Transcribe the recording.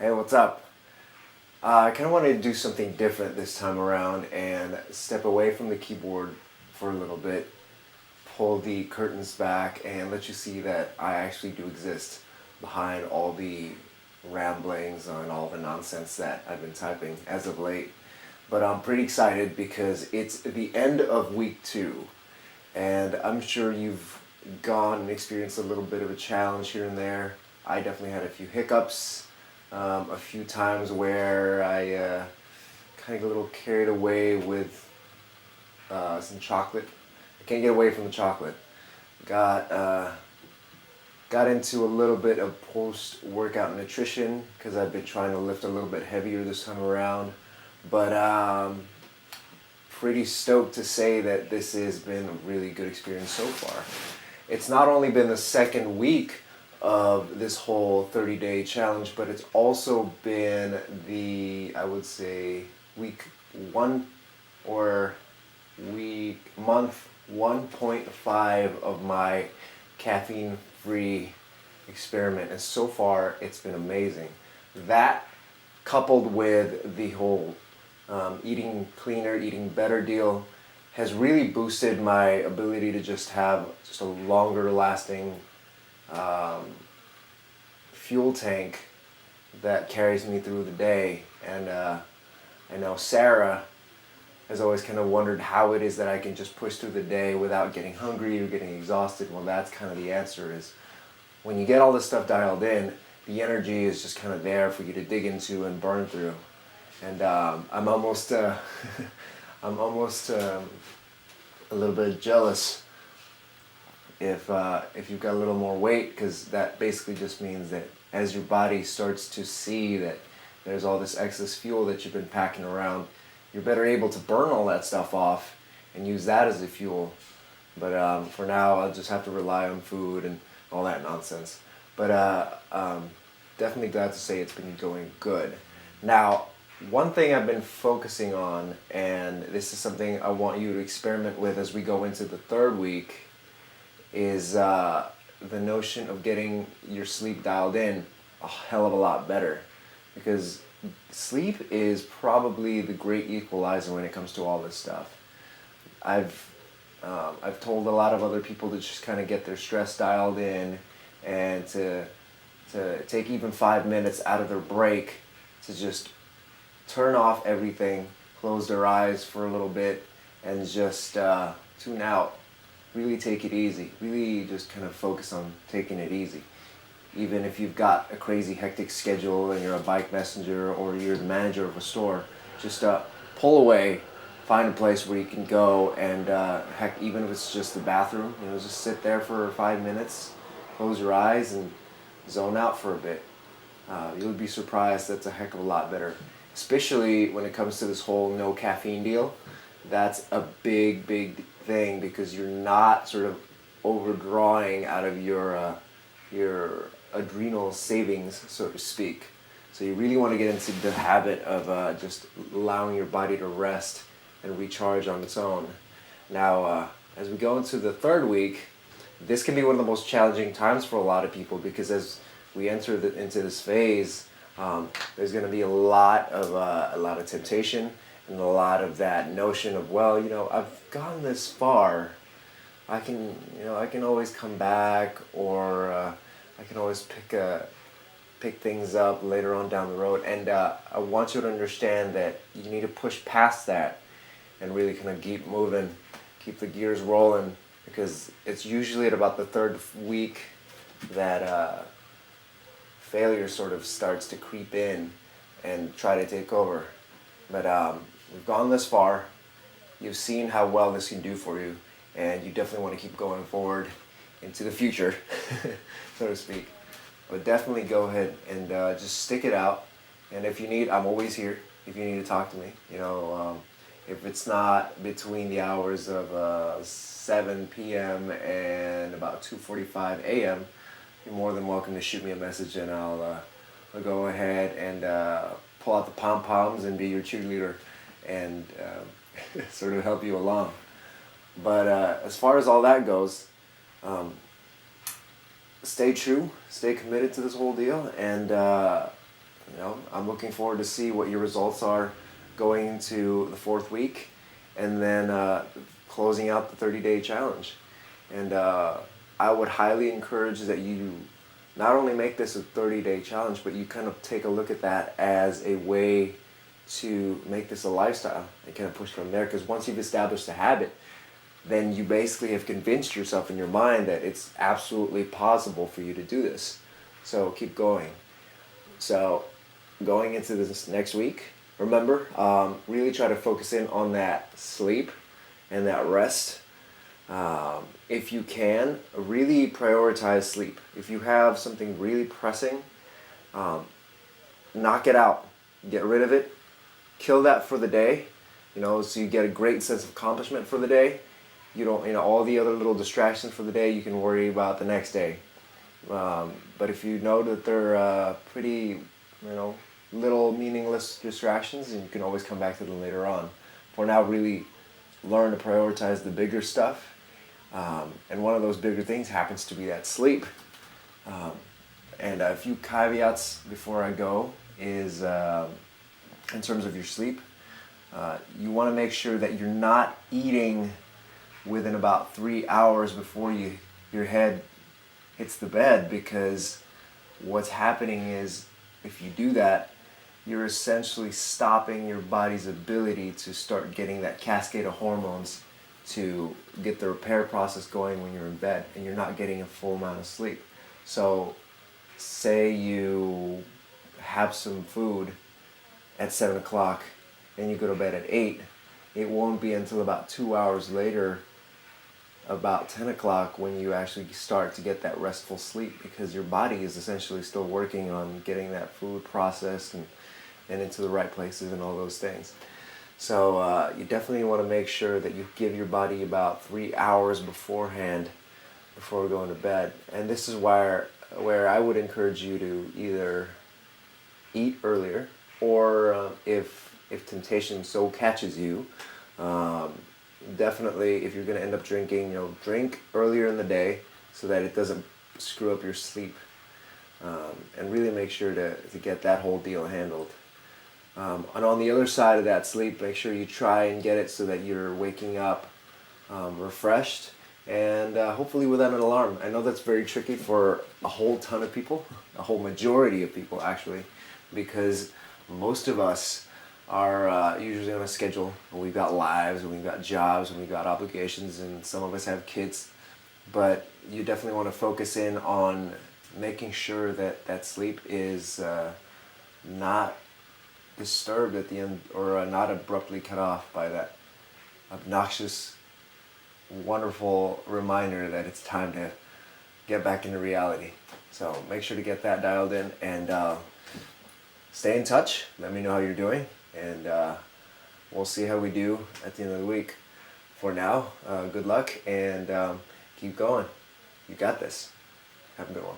Hey, what's up? I kind of wanted to do something different this time around and step away from the keyboard for a little bit, pull the curtains back, and let you see that I actually do exist behind all the ramblings and all the nonsense that I've been typing as of late. But I'm pretty excited because it's the end of week 2, and I'm sure you've gone and experienced a little bit of a challenge here and there. I definitely had a few hiccups, a few times where I kind of get a little carried away with some chocolate. I can't get away from the chocolate. Got got into a little bit of post-workout nutrition because I've been trying to lift a little bit heavier this time around. But pretty stoked to say that this has been a really good experience so far. It's not only been the second week of this whole 30-day challenge, but it's also been the, I would say, week 1 or month 1.5 of my caffeine-free experiment, and so far it's been amazing. That coupled with the whole eating cleaner, eating better deal has really boosted my ability to just have just a longer lasting fuel tank that carries me through the day. And I know Sarah has always kind of wondered how it is that I can just push through the day without getting hungry or getting exhausted. Well, that's kind of the answer, is when you get all this stuff dialed in, the energy is just kind of there for you to dig into and burn through. And I'm almost I'm almost a little bit jealous if you've got a little more weight, because that basically just means that as your body starts to see that there's all this excess fuel that you've been packing around, you're better able to burn all that stuff off and use that as a fuel. But for now, I'll just have to rely on food and all that nonsense. But definitely glad to say it's been going good. Now, one thing I've been focusing on, and this is something I want you to experiment with as we go into the third week, is the notion of getting your sleep dialed in a hell of a lot better. Because sleep is probably the great equalizer when it comes to all this stuff. I've told a lot of other people to just kind of get their stress dialed in, and to take even 5 minutes out of their break to just turn off everything, close their eyes for a little bit, and just tune out. Really take it easy. Really just kind of focus on taking it easy. Even if you've got a crazy hectic schedule and you're a bike messenger or you're the manager of a store, just pull away, find a place where you can go, and heck, even if it's just the bathroom, just sit there for 5 minutes, close your eyes, and zone out for a bit. You'll be surprised. That's a heck of a lot better, especially when it comes to this whole no caffeine deal. That's a big thing, because you're not sort of overdrawing out of your adrenal savings, so to speak. So you really want to get into the habit of just allowing your body to rest and recharge on its own. Now, as we go into the third week, this can be one of the most challenging times for a lot of people, because as we enter into this phase, there's going to be a lot of temptation, and a lot of that notion of, well, I've gone this far, I can always come back, or I can always pick things up later on down the road. And I want you to understand that you need to push past that and really kind of keep moving, keep the gears rolling, because it's usually at about the third week that failure sort of starts to creep in and try to take over. But we've gone this far. You've seen how well this can do for you, and you definitely want to keep going forward into the future, so to speak. But definitely go ahead and just stick it out. And if you need, I'm always here. If you need to talk to me, if it's not between the hours of 7 p.m. and about 2:45 a.m., you're more than welcome to shoot me a message, and I'll go ahead and pull out the pom-poms and be your cheerleader and sort of help you along. But as far as all that goes, stay true, stay committed to this whole deal, and I'm looking forward to see what your results are going into the 4th week, and then closing out the 30-day challenge. And I would highly encourage that you not only make this a 30-day challenge, but you kind of take a look at that as a way to make this a lifestyle and kind of push from there. Because once you've established a habit, then you basically have convinced yourself in your mind that it's absolutely possible for you to do this. So keep going. So going into this next week, remember, really try to focus in on that sleep and that rest. If you can, really prioritize sleep. If you have something really pressing, knock it out. Get rid of it. Kill that for the day, so you get a great sense of accomplishment for the day. You don't, all the other little distractions for the day you can worry about the next day. But if you know that they're pretty, little meaningless distractions, and you can always come back to them later on. For now, really learn to prioritize the bigger stuff. And one of those bigger things happens to be that sleep. And a few caveats before I go is, in terms of your sleep, you want to make sure that you're not eating within about 3 hours before your head hits the bed, because what's happening is, if you do that, you're essentially stopping your body's ability to start getting that cascade of hormones to get the repair process going when you're in bed, and you're not getting a full amount of sleep. So say you have some food at 7 o'clock and you go to bed at 8, it won't be until about 2 hours later, about 10 o'clock, when you actually start to get that restful sleep, because your body is essentially still working on getting that food processed and into the right places and all those things. So you definitely want to make sure that you give your body about 3 hours beforehand before going to bed. And this is where I would encourage you to either eat earlier, or if temptation so catches you, definitely, if you're going to end up drinking, drink earlier in the day so that it doesn't screw up your sleep, and really make sure to get that whole deal handled. And on the other side of that sleep, make sure you try and get it so that you're waking up refreshed, and hopefully without an alarm. I know that's very tricky for a whole ton of people, a whole majority of people actually, because most of us are usually on a schedule, and we've got lives, and we've got jobs, and we've got obligations, and some of us have kids. But you definitely want to focus in on making sure that sleep is not disturbed at the end, or not abruptly cut off by that obnoxious, wonderful reminder that it's time to get back into reality. So make sure to get that dialed in, and stay in touch. Let me know how you're doing, and we'll see how we do at the end of the week. For now, good luck, and keep going. You got this. Have a good one.